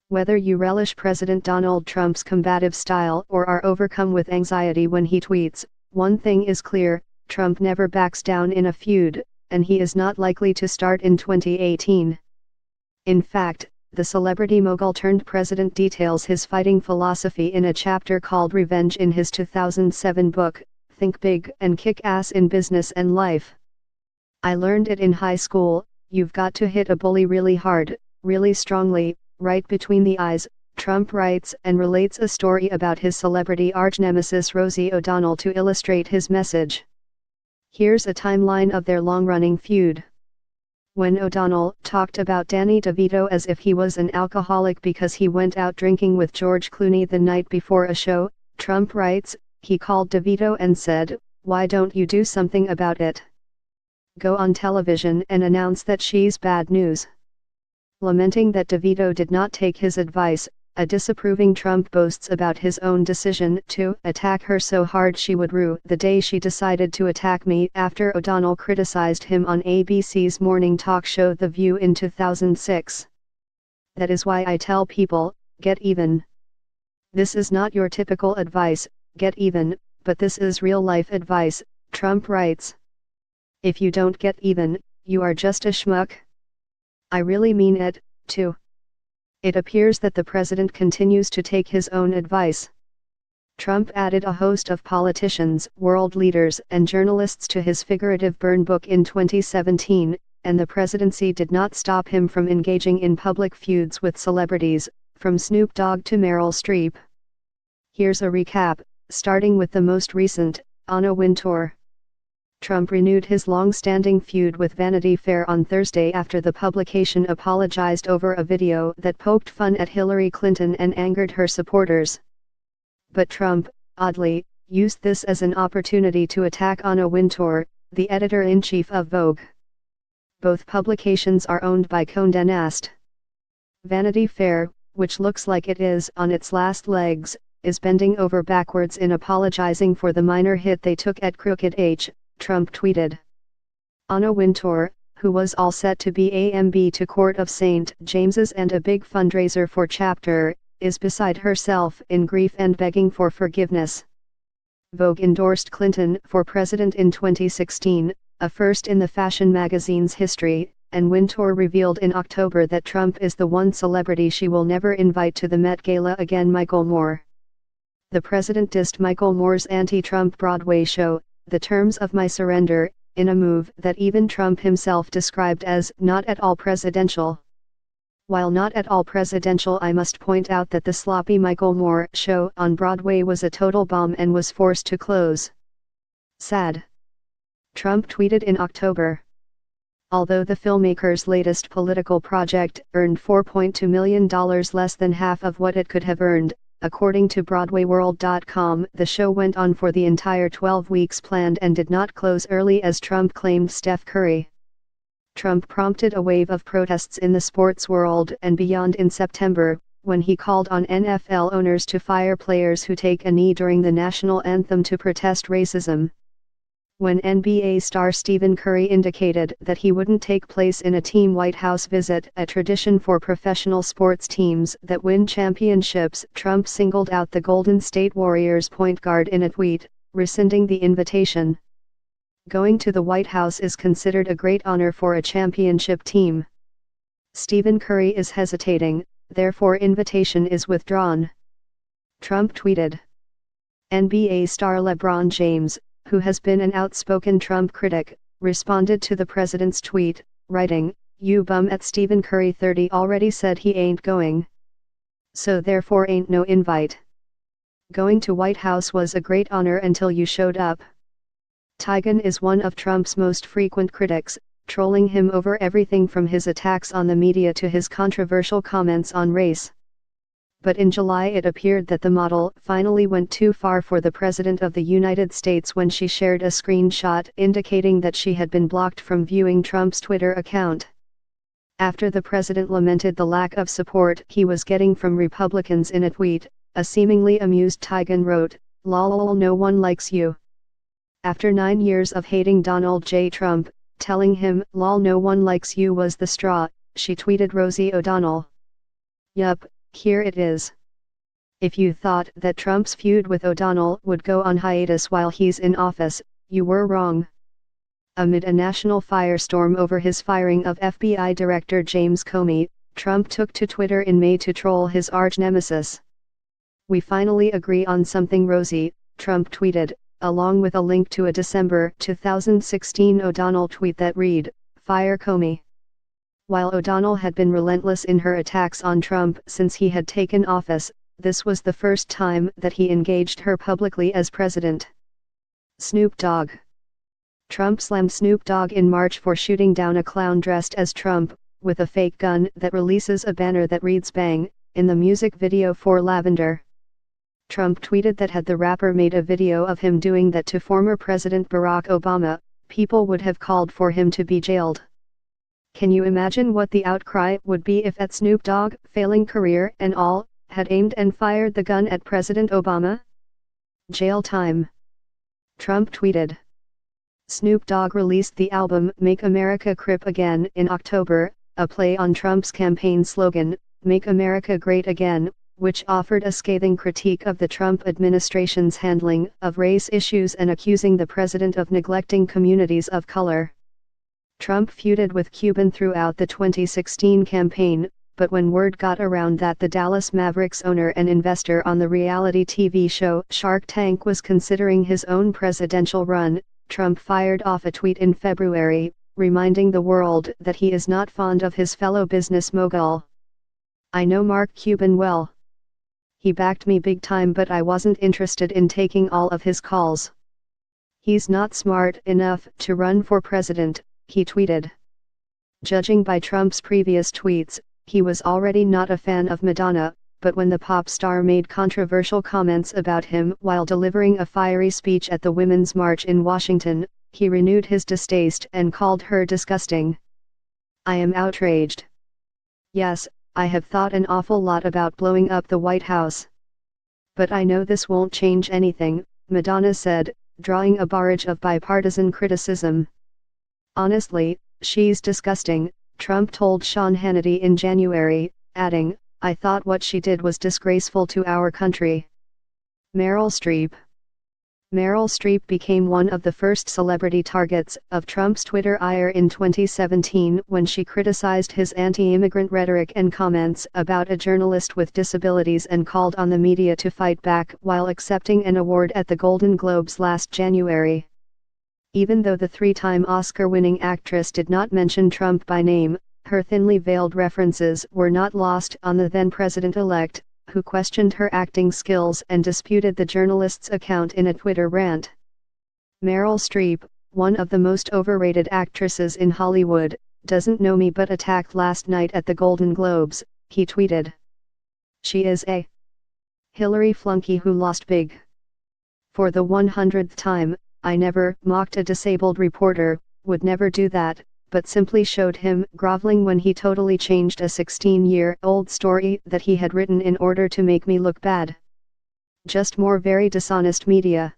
Whether you relish President Donald Trump's combative style or are overcome with anxiety when he tweets, one thing is clear: Trump never backs down in a feud, and he is not likely to start in 2018. In fact, the celebrity mogul-turned-president details his fighting philosophy in a chapter called Revenge in his 2007 book, Think Big and Kick Ass in Business and Life. I learned it in high school: you've got to hit a bully really hard, really strongly, right between the eyes. Trump writes and relates a story about his celebrity archnemesis Rosie O'Donnell to illustrate his message. Here's a timeline of their long-running feud. When O'Donnell talked about Danny DeVito as if he was an alcoholic because he went out drinking with George Clooney the night before a show, Trump writes, he called DeVito and said, "Why don't you do something about it? Go on television and announce that she's bad news." Lamenting that DeVito did not take his advice, a disapproving Trump boasts about his own decision to attack her so hard she would rue the day she decided to attack me after O'Donnell criticized him on ABC's morning talk show The View in 2006. "That is why I tell people, get even. This is not your typical advice, get even, but this is real-life advice," Trump writes. "If you don't get even, you are just a schmuck. I really mean it, too." It appears that the president continues to take his own advice. Trump added a host of politicians, world leaders, and journalists to his figurative burn book in 2017, and the presidency did not stop him from engaging in public feuds with celebrities, from Snoop Dogg to Meryl Streep. Here's a recap, starting with the most recent, Anna Wintour. Trump renewed his long-standing feud with Vanity Fair on Thursday after the publication apologized over a video that poked fun at Hillary Clinton and angered her supporters. But Trump, oddly, used this as an opportunity to attack Anna Wintour, the editor-in-chief of Vogue. Both publications are owned by Condé Nast. Vanity Fair, which looks like it is on its last legs, is bending over backwards in apologizing for the minor hit they took at Crooked H., Trump tweeted. Anna Wintour, who was all set to be AMB to Court of St. James's and a big fundraiser for Chapter, is beside herself in grief and begging for forgiveness. Vogue endorsed Clinton for president in 2016, a first in the fashion magazine's history, and Wintour revealed in October that Trump is the one celebrity she will never invite to the Met Gala again: Michael Moore. The president dissed Michael Moore's anti-Trump Broadway show, The Terms of My Surrender, in a move that even Trump himself described as not at all presidential. While not at all presidential, I must point out that the sloppy Michael Moore show on Broadway was a total bomb and was forced to close. Sad. Trump tweeted in October. Although the filmmaker's latest political project earned $4.2 million, less than half of what it could have earned, according to BroadwayWorld.com, the show went on for the entire 12 weeks planned and did not close early as Trump claimed Steph Curry. Trump prompted a wave of protests in the sports world and beyond in September, when he called on NFL owners to fire players who take a knee during the national anthem to protest racism. When NBA star Stephen Curry indicated that he wouldn't take place in a team White House visit, a tradition for professional sports teams that win championships, Trump singled out the Golden State Warriors point guard in a tweet, rescinding the invitation. Going to the White House is considered a great honor for a championship team. Stephen Curry is hesitating, therefore invitation is withdrawn. Trump tweeted. NBA star LeBron James, who has been an outspoken Trump critic, responded to the president's tweet, writing, "You bum at Stephen Curry 30 already said he ain't going. So therefore ain't no invite. Going to White House was a great honor until you showed up." Tigan is one of Trump's most frequent critics, trolling him over everything from his attacks on the media to his controversial comments on race. But in July it appeared that the model finally went too far for the President of the United States when she shared a screenshot indicating that she had been blocked from viewing Trump's Twitter account. After the president lamented the lack of support he was getting from Republicans in a tweet, a seemingly amused Tigan wrote, "Lol, no one likes you." After 9 years of hating Donald J. Trump, telling him, "Lol, no one likes you" was the straw, she tweeted Rosie O'Donnell. "Yup, Here it is. If you thought that Trump's feud with O'Donnell would go on hiatus while he's in office, you were wrong. Amid a national firestorm over his firing of FBI Director James Comey, Trump took to Twitter in May to troll his archnemesis. "We finally agree on something, Rosie," Trump tweeted, along with a link to a December 2016 O'Donnell tweet that read, "Fire Comey." While O'Donnell had been relentless in her attacks on Trump since he had taken office, this was the first time that he engaged her publicly as president. Snoop Dogg. Trump slammed Snoop Dogg in March for shooting down a clown dressed as Trump, with a fake gun that releases a banner that reads "Bang," in the music video for Lavender. Trump tweeted that had the rapper made a video of him doing that to former President Barack Obama, people would have called for him to be jailed. Can you imagine what the outcry would be if at Snoop Dogg, failing career and all, had aimed and fired the gun at President Obama? Jail time. Trump tweeted. Snoop Dogg released the album Make America Crip Again in October, a play on Trump's campaign slogan, Make America Great Again, which offered a scathing critique of the Trump administration's handling of race issues and accusing the president of neglecting communities of color. Trump feuded with Cuban throughout the 2016 campaign, but when word got around that the Dallas Mavericks owner and investor on the reality TV show Shark Tank was considering his own presidential run, Trump fired off a tweet in February, reminding the world that he is not fond of his fellow business mogul. "I know Mark Cuban well. He backed me big time, but I wasn't interested in taking all of his calls. He's not smart enough to run for president," he tweeted. Judging by Trump's previous tweets, he was already not a fan of Madonna, but when the pop star made controversial comments about him while delivering a fiery speech at the Women's March in Washington, he renewed his distaste and called her disgusting. "I am outraged. Yes, I have thought an awful lot about blowing up the White House. But I know this won't change anything," Madonna said, drawing a barrage of bipartisan criticism. "Honestly, she's disgusting," Trump told Sean Hannity in January, adding, "I thought what she did was disgraceful to our country." Meryl Streep. Meryl Streep became one of the first celebrity targets of Trump's Twitter ire in 2017 when she criticized his anti-immigrant rhetoric and comments about a journalist with disabilities and called on the media to fight back while accepting an award at the Golden Globes last January. Even though the three-time Oscar-winning actress did not mention Trump by name, her thinly veiled references were not lost on the then-president-elect, who questioned her acting skills and disputed the journalist's account in a Twitter rant. Meryl Streep, one of the most overrated actresses in Hollywood, doesn't know me but attacked last night at the Golden Globes, he tweeted. "She is a Hillary flunky who lost big. For the 100th time, I never mocked a disabled reporter, would never do that, but simply showed him groveling when he totally changed a 16-year-old story that he had written in order to make me look bad. Just more very dishonest media."